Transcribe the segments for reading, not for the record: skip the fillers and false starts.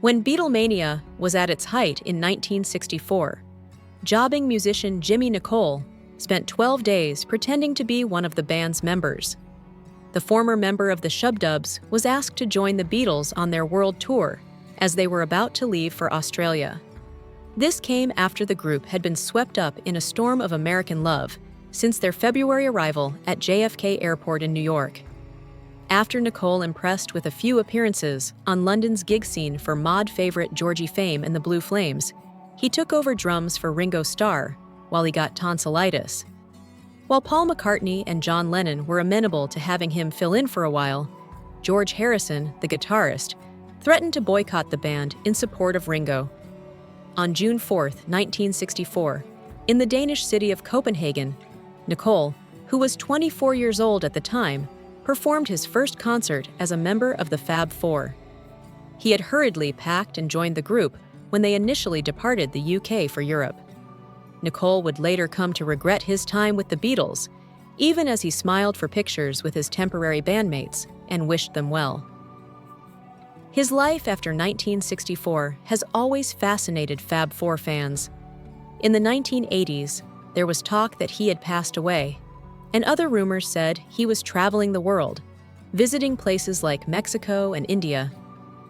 When Beatlemania was at its height in 1964, jobbing musician Jimmie Nicol spent 12 days pretending to be one of the band's members. The former member of the Shubdubs was asked to join the Beatles on their world tour as they were about to leave for Australia. This came after the group had been swept up in a storm of American love since their February arrival at JFK Airport in New York. After Nicol impressed with a few appearances on London's gig scene for mod favorite Georgie Fame and the Blue Flames, he took over drums for Ringo Starr while he got tonsillitis. While Paul McCartney and John Lennon were amenable to having him fill in for a while, George Harrison, the guitarist, threatened to boycott the band in support of Ringo. On June 4, 1964, in the Danish city of Copenhagen, Nicol, who was 24 years old at the time, performed his first concert as a member of the Fab Four. He had hurriedly packed and joined the group when they initially departed the UK for Europe. Nicol would later come to regret his time with the Beatles, even as he smiled for pictures with his temporary bandmates and wished them well. His life after 1964 has always fascinated Fab Four fans. In the 1980s, there was talk that he had passed away, and other rumors said he was traveling the world, visiting places like Mexico and India.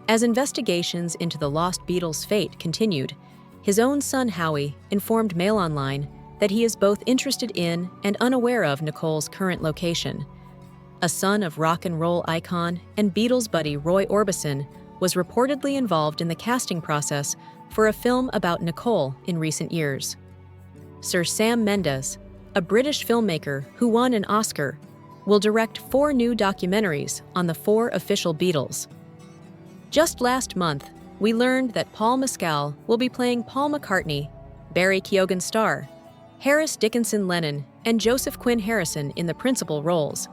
As investigations into the lost Beatles' fate continued, his own son Howie informed Mail Online that he is both interested in and unaware of Nicol's current location. A son of rock and roll icon and Beatles buddy Roy Orbison was reportedly involved in the casting process for a film about Nicol in recent years. Sir Sam Mendes, a British filmmaker who won an Oscar, will direct 4 new documentaries on the 4 official Beatles. Just last month, we learned that Paul Mescal will be playing Paul McCartney, Barry Keoghan Starr, Harris Dickinson Lennon, and Joseph Quinn Harrison in the principal roles.